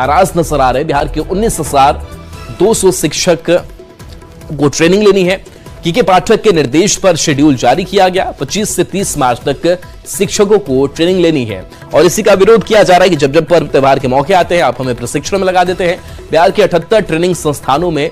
नाराज नजर आ रहे। बिहार के 19,200 शिक्षक को ट्रेनिंग लेनी है। के पाठक के निर्देश पर शेड्यूल जारी किया गया। 25 से 30 मार्च तक शिक्षकों को ट्रेनिंग लेनी है और इसी का विरोध किया जा रहा है कि जब जब पर्व त्योहार के मौके आते हैं आप हमें प्रशिक्षण में लगा देते हैं। बिहार के 78 ट्रेनिंग संस्थानों में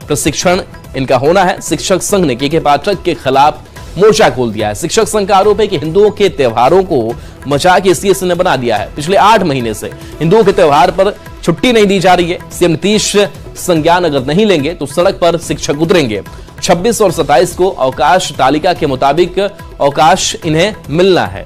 प्रशिक्षण इनका होना है। शिक्षक संघ ने के पाठक के खिलाफ मोर्चा खोल दिया है। शिक्षक संघ का आरोप है कि हिंदुओं के त्योहारों को मजाक इसलिए ने बना दिया है। पिछले 8 महीने से हिंदुओं के त्योहार पर छुट्टी नहीं दी जा रही है। सीएम नीतीश संज्ञान अगर नहीं लेंगे तो सड़क पर शिक्षक उतरेंगे। 26 और 27 को अवकाश तालिका के मुताबिक अवकाश इन्हें मिलना है।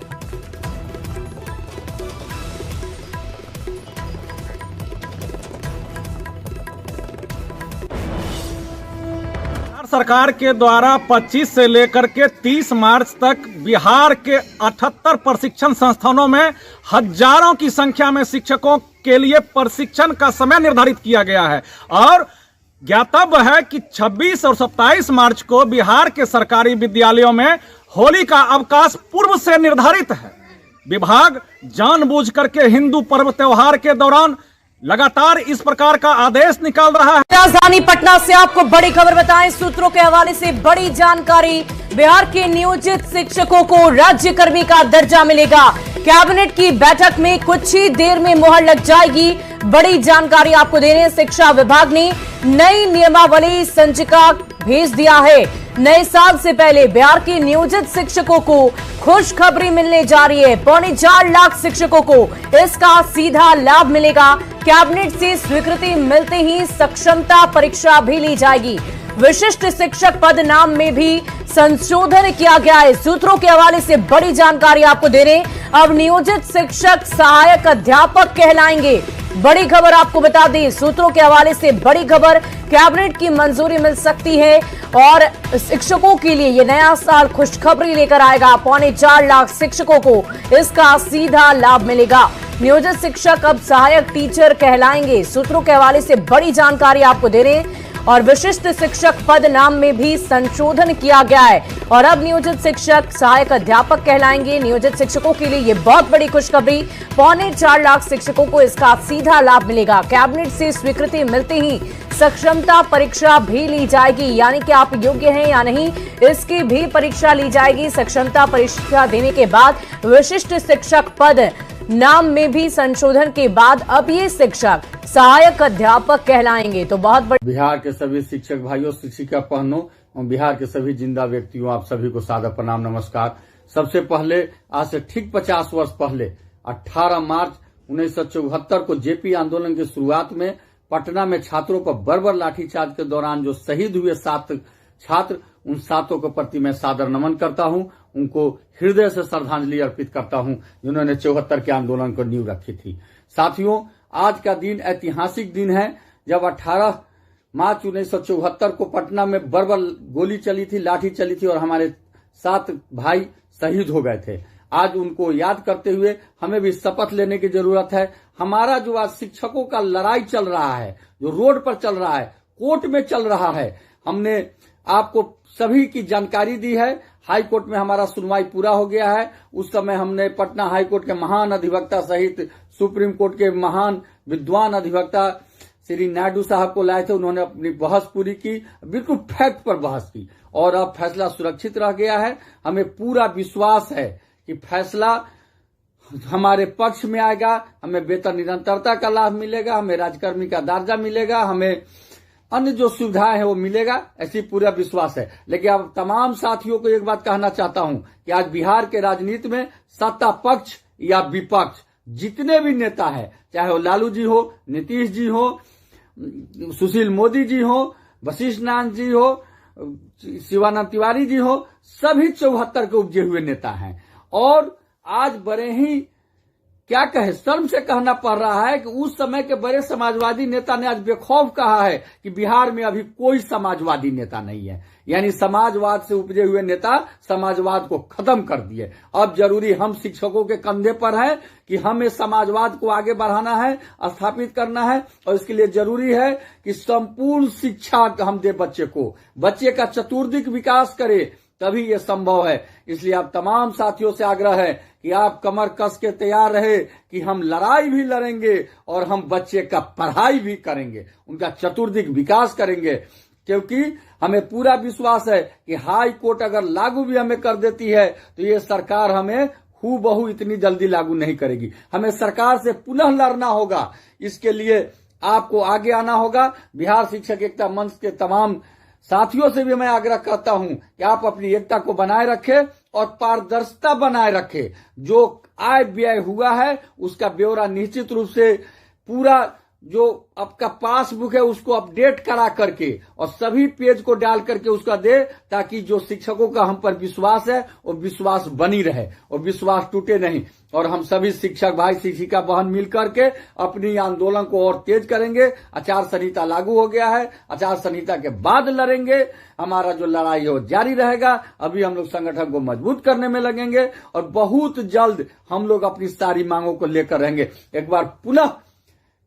सरकार के द्वारा 25 से लेकर के 30 मार्च तक बिहार के 78 प्रशिक्षण संस्थानों में हजारों की संख्या में शिक्षकों के लिए प्रशिक्षण का समय निर्धारित किया गया है और ज्ञातव्य है कि 26 और 27 मार्च को बिहार के सरकारी विद्यालयों में होली का अवकाश पूर्व से निर्धारित है। विभाग जानबूझ करके हिंदू पर्व त्योहार के दौरान लगातार इस प्रकार का आदेश निकाल रहा है। राजधानी पटना से आपको बड़ी खबर बताएं। सूत्रों के हवाले से बड़ी जानकारी। बिहार के नियोजित शिक्षकों को राज्य कर्मी का दर्जा मिलेगा। कैबिनेट की बैठक में कुछ ही देर में मुहर लग जाएगी। बड़ी जानकारी आपको दे रहे हैं। शिक्षा विभाग ने नई नियमावली संचिका भेज दिया है। नए साल से पहले बिहार के नियोजित शिक्षकों को खुशखबरी मिलने जा रही है। 4.25 लाख शिक्षकों को इसका सीधा लाभ मिलेगा। कैबिनेट से स्वीकृति मिलते ही सक्षमता परीक्षा भी ली जाएगी। विशिष्ट शिक्षक पद नाम में भी संशोधन किया गया है। सूत्रों के हवाले से बड़ी जानकारी आपको दे रहे हैं। अब नियोजित शिक्षक सहायक अध्यापक कहलाएंगे। बड़ी खबर आपको बता दें। सूत्रों के हवाले से बड़ी खबर। कैबिनेट की मंजूरी मिल सकती है और शिक्षकों के लिए ये नया साल खुशखबरी लेकर आएगा। 4.25 लाख शिक्षकों को इसका सीधा लाभ मिलेगा। नियोजित शिक्षक अब सहायक टीचर कहलाएंगे। सूत्रों के हवाले से बड़ी जानकारी आपको दे रहे हैं और विशिष्ट शिक्षक पद नाम में भी संशोधन किया गया है और अब नियोजित शिक्षक सहायक अध्यापक कहलाएंगे। नियोजित शिक्षकों के लिए ये बहुत बड़ी खुशखबरी। 4.25 लाख शिक्षकों को इसका सीधा लाभ मिलेगा। कैबिनेट से स्वीकृति मिलते ही सक्षमता परीक्षा भी ली जाएगी, यानी कि आप योग्य हैं या नहीं इसकी भी परीक्षा ली जाएगी। सक्षमता परीक्षा देने के बाद विशिष्ट शिक्षक पद नाम में भी संशोधन के बाद अब ये शिक्षक सहायक अध्यापक कहलाएंगे। तो बहुत बड़ी बिहार के सभी शिक्षक भाइयों, शिक्षिका बहनों और बिहार के सभी जिंदा व्यक्तियों, आप सभी को सादर प्रणाम, नमस्कार। सबसे पहले आज से ठीक 50 वर्ष पहले 18 मार्च 1974 को जेपी आंदोलन की शुरुआत में पटना में छात्रों पर बर्बर लाठीचार्ज के दौरान जो शहीद हुए 7 छात्र, उन 7 के प्रति मैं सादर नमन करता हूं। उनको हृदय से श्रद्धांजलि अर्पित करता हूं जिन्होंने 74 के आंदोलन को नींव रखी थी। साथियों, आज का दिन ऐतिहासिक दिन है जब 18 मार्च 1974 को पटना में बर्बर गोली चली थी, लाठी चली थी और हमारे 7 भाई शहीद हो गए थे। आज उनको याद करते हुए हमें भी शपथ लेने की जरूरत है। हमारा जो आज शिक्षकों का लड़ाई चल रहा है, जो रोड पर चल रहा है, कोर्ट में चल रहा है, हमने आपको सभी की जानकारी दी है। हाई कोर्ट में हमारा सुनवाई पूरा हो गया है। उस समय हमने पटना हाई कोर्ट के महान अधिवक्ता सहित सुप्रीम कोर्ट के महान विद्वान अधिवक्ता श्री नायडू साहब को लाए थे। उन्होंने अपनी बहस पूरी की, बिल्कुल फैक्ट पर बहस की और अब फैसला सुरक्षित रह गया है। हमें पूरा विश्वास है कि फैसला हमारे पक्ष में आएगा। हमें वेतन निरंतरता का लाभ मिलेगा, हमें राजकर्मी का दर्जा मिलेगा, हमें अन्य जो सुविधाएं हैं वो मिलेगा, ऐसी पूरा विश्वास है। लेकिन अब तमाम साथियों को एक बात कहना चाहता हूं कि आज बिहार के राजनीति में सत्ता पक्ष या विपक्ष जितने भी नेता हैं, चाहे वो लालू जी हो, नीतीश जी हो, सुशील मोदी जी हो, वशिष्ठ नारायण जी हो, शिवानंद तिवारी जी हो, सभी 74 के उपजे हुए नेता हैं। और आज बड़े ही क्या कहे, शर्म से कहना पड़ रहा है कि उस समय के बड़े समाजवादी नेता ने आज बेखौफ कहा है कि बिहार में अभी कोई समाजवादी नेता नहीं है। यानी समाजवाद से उपजे हुए नेता समाजवाद को खत्म कर दिए। अब जरूरी हम शिक्षकों के कंधे पर है कि हमें समाजवाद को आगे बढ़ाना है, स्थापित करना है और इसके लिए जरूरी है कि संपूर्ण शिक्षा हम दे बच्चे को, बच्चे का चतुर्दिक विकास करे, तभी ये संभव है। इसलिए अब तमाम साथियों से आग्रह है कि आप कमर कस के तैयार रहे कि हम लड़ाई भी लड़ेंगे और हम बच्चे का पढ़ाई भी करेंगे, उनका चतुर्दिक विकास करेंगे, क्योंकि हमें पूरा विश्वास है कि हाई कोर्ट अगर लागू भी हमें कर देती है तो ये सरकार हमें हूबहू इतनी जल्दी लागू नहीं करेगी। हमें सरकार से पुनः लड़ना होगा। इसके लिए आपको आगे आना होगा। बिहार शिक्षक एकता मंच के तमाम साथियों से भी मैं आग्रह करता हूं कि आप अपनी एकता को बनाए रखें और पारदर्शिता बनाए रखें। जो आय व्यय हुआ है उसका ब्यौरा निश्चित रूप से पूरा जो आपका पासबुक है उसको अपडेट करा करके और सभी पेज को डाल करके उसका दे, ताकि जो शिक्षकों का हम पर विश्वास है वो विश्वास बनी रहे और विश्वास टूटे नहीं। और हम सभी शिक्षक भाई शिक्षिका बहन मिल करके अपनी आंदोलन को और तेज करेंगे। आचार संहिता लागू हो गया है, आचार संहिता के बाद लड़ेंगे। हमारा जो लड़ाई है वो जारी रहेगा। अभी हम लोग संगठन को मजबूत करने में लगेंगे और बहुत जल्द हम लोग अपनी सारी मांगों को लेकर रहेंगे। एक बार पुनः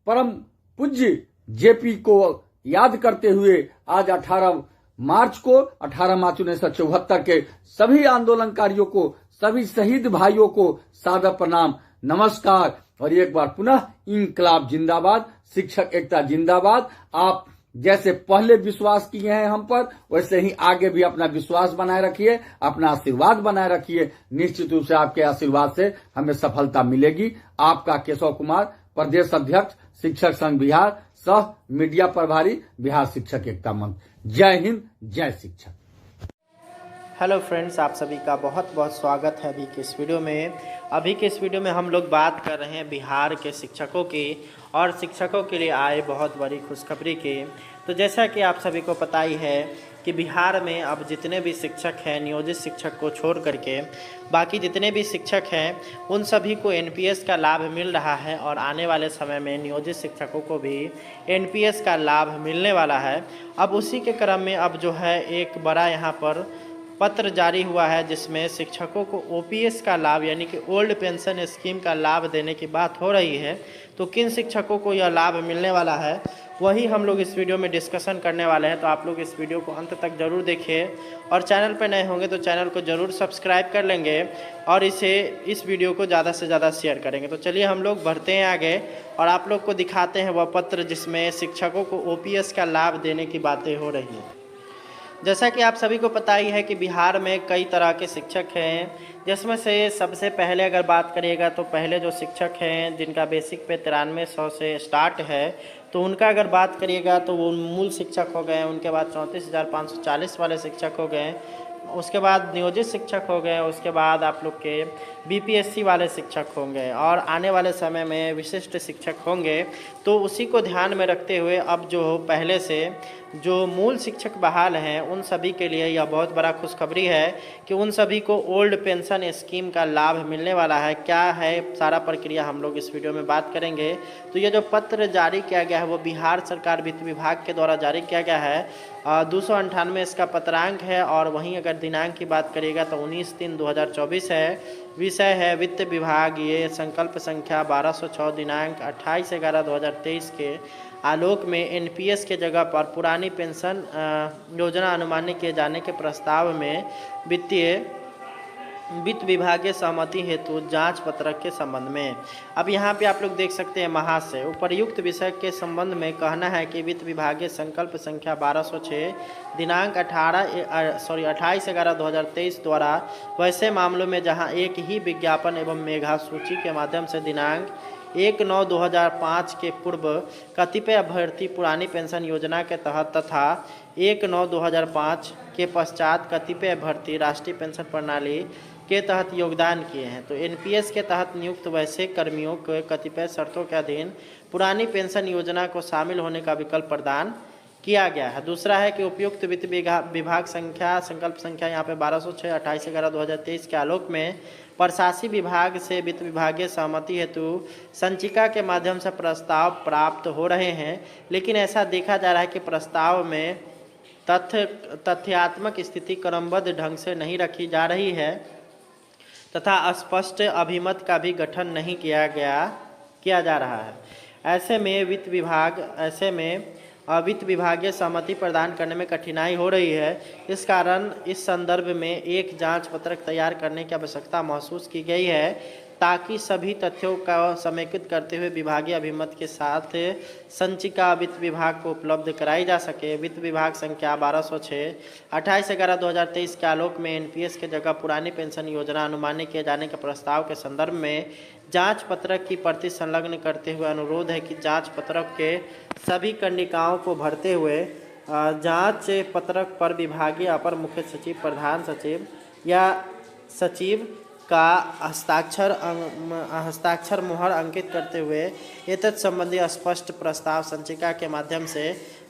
परम पूज्य जेपी को याद करते हुए आज 18 मार्च 1974 के सभी आंदोलनकारियों को, सभी शहीद भाइयों को सादर प्रणाम, नमस्कार। और एक बार पुनः इंकलाब जिंदाबाद, शिक्षक एकता जिंदाबाद। आप जैसे पहले विश्वास किए हैं हम पर, वैसे ही आगे भी अपना विश्वास बनाए रखिए, अपना आशीर्वाद बनाए रखिए। निश्चित रूप से आपके आशीर्वाद से हमें सफलता मिलेगी। आपका केशव कुमार, प्रदेश अध्यक्ष शिक्षक संघ बिहार, सह मीडिया प्रभारी, बिहार शिक्षक एकता मंच। जय हिंद, जय शिक्षक। हेलो फ्रेंड्स, आप सभी का बहुत बहुत स्वागत है अभी के इस वीडियो में। अभी के इस वीडियो में हम लोग बात कर रहे हैं बिहार के शिक्षकों की और शिक्षकों के लिए आए बहुत बड़ी खुशखबरी की। तो जैसा कि आप सभी को पता ही है कि बिहार में अब जितने भी शिक्षक हैं, नियोजित शिक्षक को छोड़ करके बाकी जितने भी शिक्षक हैं उन सभी को एनपीएस का लाभ मिल रहा है और आने वाले समय में नियोजित शिक्षकों को भी एनपीएस का लाभ मिलने वाला है। अब उसी के क्रम में अब जो है एक बड़ा यहाँ पर पत्र जारी हुआ है जिसमें शिक्षकों को ओपीएस का लाभ यानी कि ओल्ड पेंशन स्कीम का लाभ देने की बात हो रही है। तो किन शिक्षकों को यह लाभ मिलने वाला है वही हम लोग इस वीडियो में डिस्कशन करने वाले हैं। तो आप लोग इस वीडियो को अंत तक जरूर देखिए और चैनल पर नए होंगे तो चैनल को जरूर सब्सक्राइब कर लेंगे और इस वीडियो को ज़्यादा से ज़्यादा शेयर करेंगे। तो चलिए हम लोग बढ़ते हैं आगे और आप लोग को दिखाते हैं वह पत्र जिसमें शिक्षकों को ओपीएस का लाभ देने की बातें हो रही हैं। जैसा कि आप सभी को पता ही है कि बिहार में कई तरह के शिक्षक हैं, जिसमें से सबसे पहले अगर बात करिएगा तो पहले जो शिक्षक हैं जिनका बेसिक पे 9300 से स्टार्ट है, तो उनका अगर बात करिएगा तो वो मूल शिक्षक हो गए। उनके बाद 34,540 वाले शिक्षक हो गए। उसके बाद नियोजित शिक्षक हो गए। उसके बाद आप लोग के बीपीएससी वाले शिक्षक होंगे और आने वाले समय में विशिष्ट शिक्षक होंगे। तो उसी को ध्यान में रखते हुए अब जो पहले से जो मूल शिक्षक बहाल हैं उन सभी के लिए यह बहुत बड़ा खुशखबरी है कि उन सभी को ओल्ड पेंशन स्कीम का लाभ मिलने वाला है। क्या है सारा प्रक्रिया हम लोग इस वीडियो में बात करेंगे। तो ये जो पत्र जारी किया गया है वो बिहार सरकार वित्त विभाग के द्वारा जारी किया गया है। 298 इसका पत्रांक है और वहीं अगर दिनांक की बात करिएगा तो 19/3/2024 है। विषय है वित्त विभाग। ये संकल्प संख्या 1206 दिनांक 28/11/2023 के आलोक में एनपीएस के जगह पर पुरानी पेंशन योजना अनुमानित किए जाने के प्रस्ताव में वित्त विभागीय सहमति हेतु जांच पत्रक के संबंध में। अब यहाँ पे आप लोग देख सकते हैं महाशय, उपर्युक्त विषय के संबंध में कहना है कि वित्त विभागीय संकल्प संख्या 1206 दिनांक 28/11/2023 द्वारा वैसे मामलों में जहाँ एक ही विज्ञापन एवं मेघा सूची के माध्यम से दिनांक 1/9/2005 के पूर्व कतिपय अभ्यर्थी पुरानी पेंशन योजना के तहत तथा 1/9/2005 के पश्चात कतिपय अभ्यर्थी राष्ट्रीय पेंशन प्रणाली के तहत योगदान किए हैं। तो एनपीएस के तहत नियुक्त वैसे कर्मियों को कतिपय शर्तों के अधीन पुरानी पेंशन योजना को शामिल होने का विकल्प प्रदान किया गया है। दूसरा है कि उपयुक्त वित्त विभाग संकल्प संख्या यहाँ पे 1206 28/11/2023 के आलोक में प्रशासी विभाग से वित्त विभागीय सहमति हेतु संचिका के माध्यम से प्रस्ताव प्राप्त हो रहे हैं। लेकिन ऐसा देखा जा रहा है कि प्रस्ताव में तथ्यात्मक स्थिति क्रमबद्ध ढंग से नहीं रखी जा रही है तथा स्पष्ट अभिमत का भी गठन नहीं किया जा रहा है। ऐसे में वित्त विभागीय सहमति प्रदान करने में कठिनाई हो रही है। इस कारण इस संदर्भ में एक जांच पत्रक तैयार करने की आवश्यकता महसूस की गई है, ताकि सभी तथ्यों का समेकित करते हुए विभागीय अभिमत के साथ संचिका वित्त विभाग को उपलब्ध कराई जा सके। वित्त विभाग संख्या 1206 28/11/2023 के आलोक में एनपीएस के जगह पुरानी पेंशन योजना अनुमानित किए जाने के प्रस्ताव के संदर्भ में जांच पत्रक की प्रति संलग्न करते हुए अनुरोध है कि जांच पत्रक के सभी कंडिकाओं को भरते हुए जांच पत्रक पर विभागीय अपर मुख्य सचिव, प्रधान सचिव या सचिव का हस्ताक्षर मुहर अंकित करते हुए एतत् संबंधी स्पष्ट प्रस्ताव संचिका के माध्यम से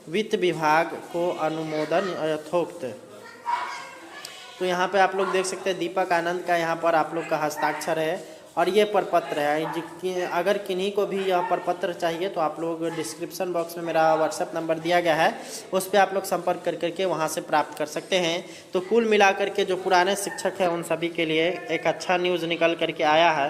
वित्त विभाग को अनुमोदन यथोक्त। तो यहाँ पे आप लोग देख सकते हैं दीपक आनंद का यहाँ पर आप लोग का हस्ताक्षर है और ये प्रपत्र है। अगर किन्हीं को भी यह प्रपत्र चाहिए तो आप लोग डिस्क्रिप्शन बॉक्स में मेरा व्हाट्सएप नंबर दिया गया है, उस पर आप लोग संपर्क कर करके वहाँ से प्राप्त कर सकते हैं। तो कुल मिलाकर के जो पुराने शिक्षक हैं उन सभी के लिए एक अच्छा न्यूज़ निकल करके आया है।